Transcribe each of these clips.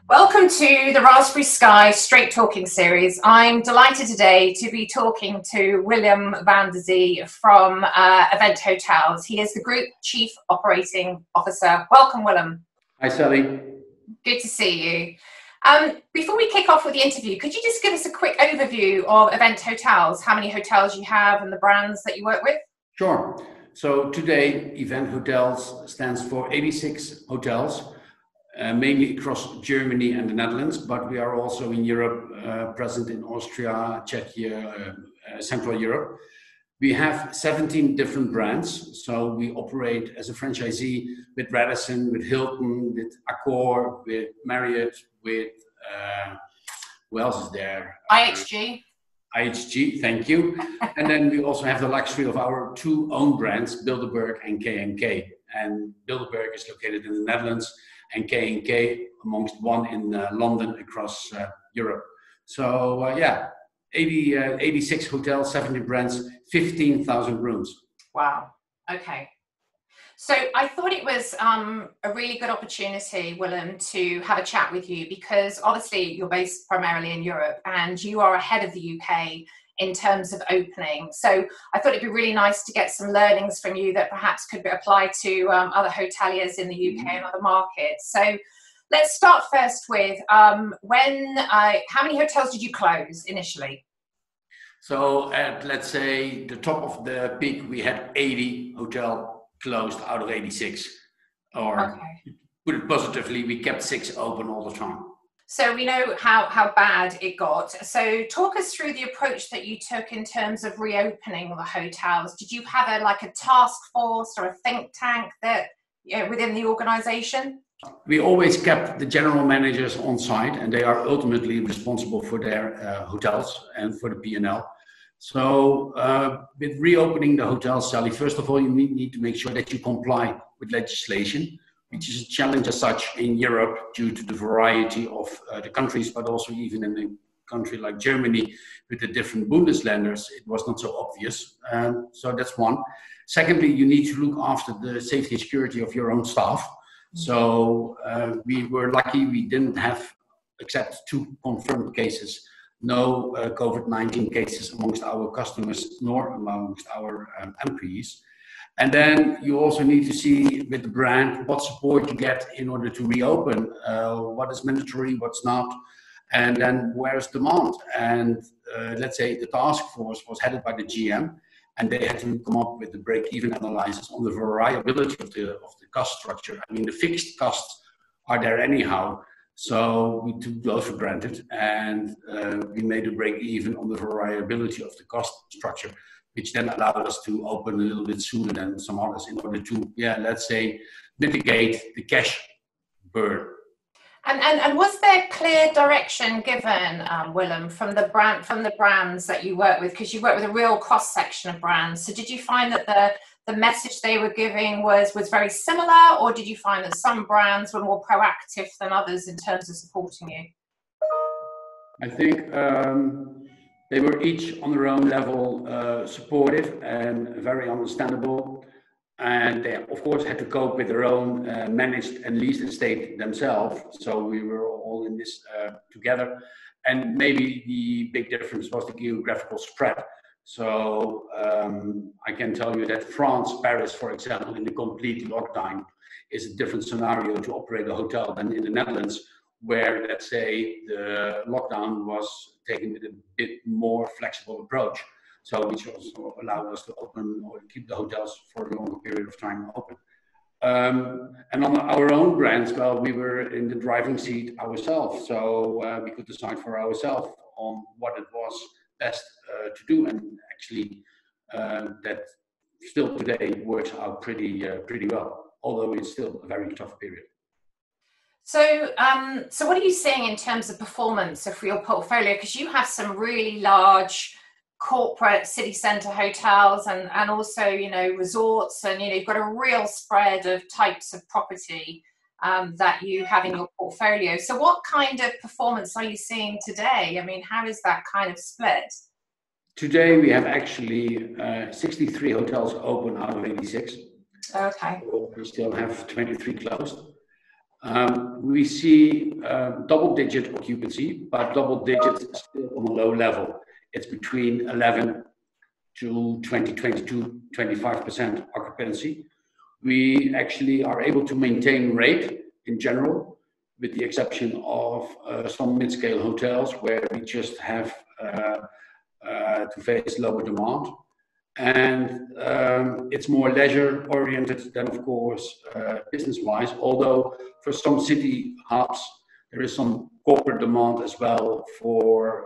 Welcome to the RaspberrySky Straight Talking series. I'm delighted today to be talking to Willem van der Zee from Event Hotels. He is the Group Chief Operating Officer. Welcome, Willem. Hi, Sally. Good to see you. Before we kick off with the interview, could you just give us a quick overview of Event Hotels, how many hotels you have and the brands that you work with? Sure. So today, Event Hotels stands for 86 hotels. Mainly across Germany and the Netherlands, but we are also in Europe, present in Austria, Czechia, Central Europe. We have 17 different brands, so we operate as a franchisee with Radisson, with Hilton, with Accor, with Marriott, with, who else is there? IHG. IHG, thank you. And then we also have the luxury of our two own brands, Bilderberg and K&K. And Bilderberg is located in the Netherlands, and K&K amongst one in London across Europe. So 86 hotels, 70 brands, 15,000 rooms. Wow. Okay. So I thought it was a really good opportunity, Willem, to have a chat with you because obviously you're based primarily in Europe and you are ahead of the UK in terms of opening. So I thought it'd be really nice to get some learnings from you that perhaps could be applied to other hoteliers in the UK and other markets. So let's start first with how many hotels did you close initially? So at, let's say, the top of the peak, we had 80 hotels closed out of 86. Or put it positively, we kept 6 open all the time. So we know how bad it got. So talk us through the approach that you took in terms of reopening the hotels. Did you have a task force or a think tank that within the organisation? We always kept the general managers on site, and they are ultimately responsible for their hotels and for the P&L. So with reopening the hotels, Sally, first of all, you need to make sure that you comply with legislation, which is a challenge as such in Europe due to the variety of the countries, but also even in a country like Germany with the different Bundesländers, it was not so obvious. So that's one. Secondly, you need to look after the safety and security of your own staff. So we were lucky we didn't have, except 2 confirmed cases, no COVID-19 cases amongst our customers nor amongst our employees. And then you also need to see with the brand what support you get in order to reopen, what is mandatory, what's not, and then where's demand. And let's say the task force was headed by the GM, and they had to come up with the break-even analysis on the variability of the cost structure. I mean, the fixed costs are there anyhow, so we took those for granted, and we made a break-even on the variability of the cost structure, which then allowed us to open a little bit sooner than some others in order to, let's say, mitigate the cash burn. And was there clear direction given, Willem, from the brands that you work with? Because you work with a real cross-section of brands. So did you find that the message they were giving was very similar, or did you find that some brands were more proactive than others in terms of supporting you? I think they were each on their own level supportive and very understandable. And they, of course, had to cope with their own managed and leased estate themselves. So we were all in this together. And maybe the big difference was the geographical spread. So I can tell you that France, Paris, for example, in the complete lockdown is a different scenario to operate a hotel than in the Netherlands, where, let's say, the lockdown was taken with a bit more flexible approach. So which also allowed us to open or keep the hotels for a longer period of time open. And on our own brands, well, we were in the driving seat ourselves. So we could decide for ourselves on what it was best to do. And actually that still today works out pretty well, although it's still a very tough period. So, so what are you seeing in terms of performance of your portfolio? Because you have some really large corporate city centre hotels and also, resorts, and, you've got a real spread of types of property that you have in your portfolio. So what kind of performance are you seeing today? I mean, how is that kind of split? Today we have actually 63 hotels open out of 86. Okay. We still have 23 closed. We see double-digit occupancy, but double-digit still on a low level. It's between 11 to 20, 22, 25% occupancy. We actually are able to maintain rate in general, with the exception of some mid-scale hotels where we just have to face lower demand. And it's more leisure oriented than, of course, business-wise, although for some city hubs, there is some corporate demand as well for,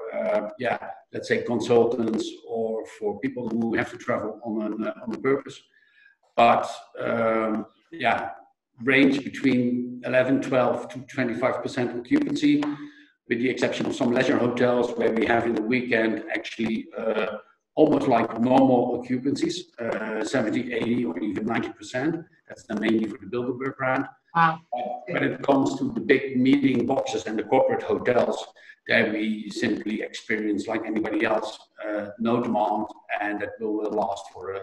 let's say consultants or for people who have to travel on a purpose. But range between 11, 12 to 25% occupancy, with the exception of some leisure hotels where we have in the weekend actually almost like normal occupancies, 70, 80, or even 90%. That's mainly for the Bilderberg brand. Wow. When it comes to the big meeting boxes and the corporate hotels, there we simply experience, like anybody else, no demand, and that will last for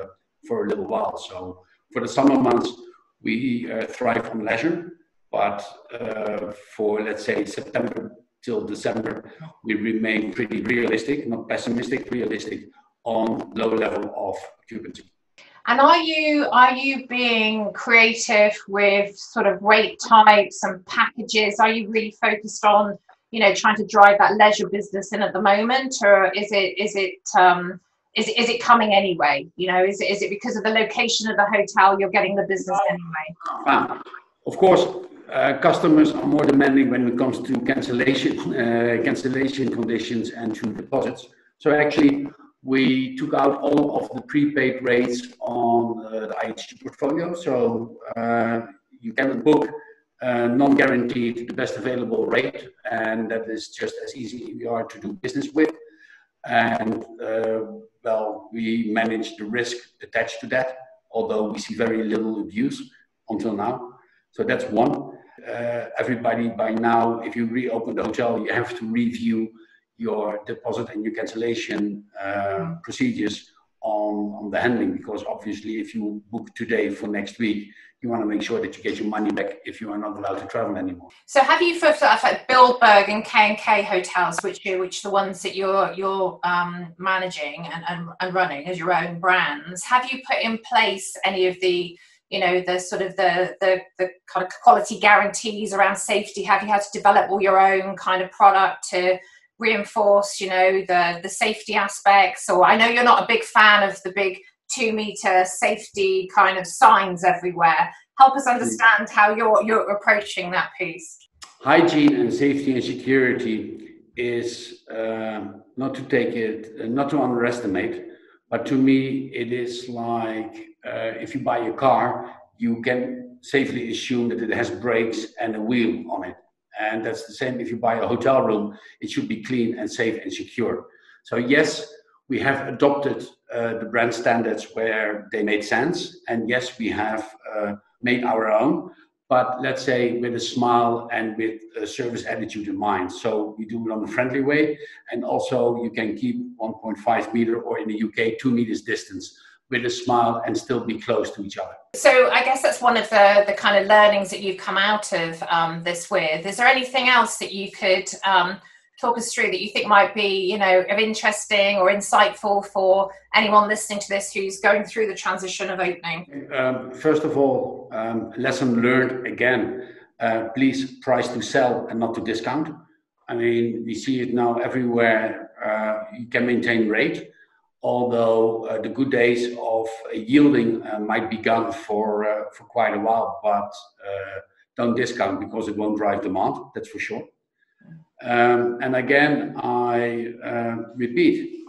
a little while. So for the summer months, we thrive on leisure, but for, let's say, September till December, we remain pretty realistic, not pessimistic, realistic on low level of occupancy. And are you being creative with sort of rate types and packages? Are you really focused on, you know, trying to drive that leisure business in at the moment, or is it coming anyway? You know, is it because of the location of the hotel you're getting the business anyway? Of course, customers are more demanding when it comes to cancellation conditions and to deposits. So actually, we took out all of the prepaid rates on the IHG portfolio. So you can book non-guaranteed the best available rate, and that is just as easy we are to do business with. And we manage the risk attached to that, although we see very little abuse until now. So that's one. Everybody by now, if you reopen the hotel, you have to review your deposit and your cancellation procedures on the handling, because obviously if you book today for next week, you want to make sure that you get your money back if you are not allowed to travel anymore. So have you, for like Bilderberg and K&K hotels, which the ones that you're managing and running as your own brands, have you put in place any of the, you know, the sort of the kind of quality guarantees around safety? Have you had to develop all your own kind of product to reinforce, you know, the safety aspects? Or I know you're not a big fan of the big 2-meter safety kind of signs everywhere. Help us understand how you're approaching that piece. Hygiene and safety and security is not to underestimate, but to me it is like if you buy a car, you can safely assume that it has brakes and a wheel on it. And that's the same if you buy a hotel room, it should be clean and safe and secure. So yes, we have adopted the brand standards where they made sense. And yes, we have made our own, but let's say with a smile and with a service attitude in mind. So we do it on a friendly way. And also you can keep 1.5 meter, or in the UK, 2 meters distance, with a smile and still be close to each other. So I guess that's one of the kind of learnings that you've come out of this with. Is there anything else that you could talk us through that you think might be, you know, of interesting or insightful for anyone listening to this who's going through the transition of opening? First of all, lesson learned again, please price to sell and not to discount. I mean, we see it now everywhere. You can maintain rate, although the good days of yielding might be gone for quite a while, but don't discount because it won't drive demand, that's for sure. And again, I repeat,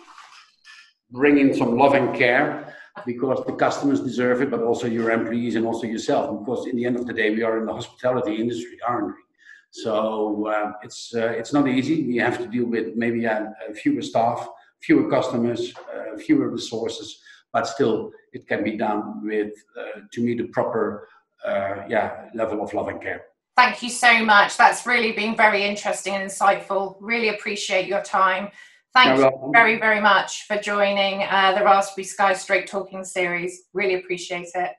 bring in some love and care, because the customers deserve it, but also your employees and also yourself, because in the end of the day, we are in the hospitality industry, aren't we? So it's not easy. We have to deal with maybe fewer staff, fewer customers, fewer resources, but still it can be done with, to me, the proper level of love and care. Thank you so much. That's really been very interesting and insightful. Really appreciate your time. Thank you very, very much for joining the RaspberrySky Straight Talking series. Really appreciate it.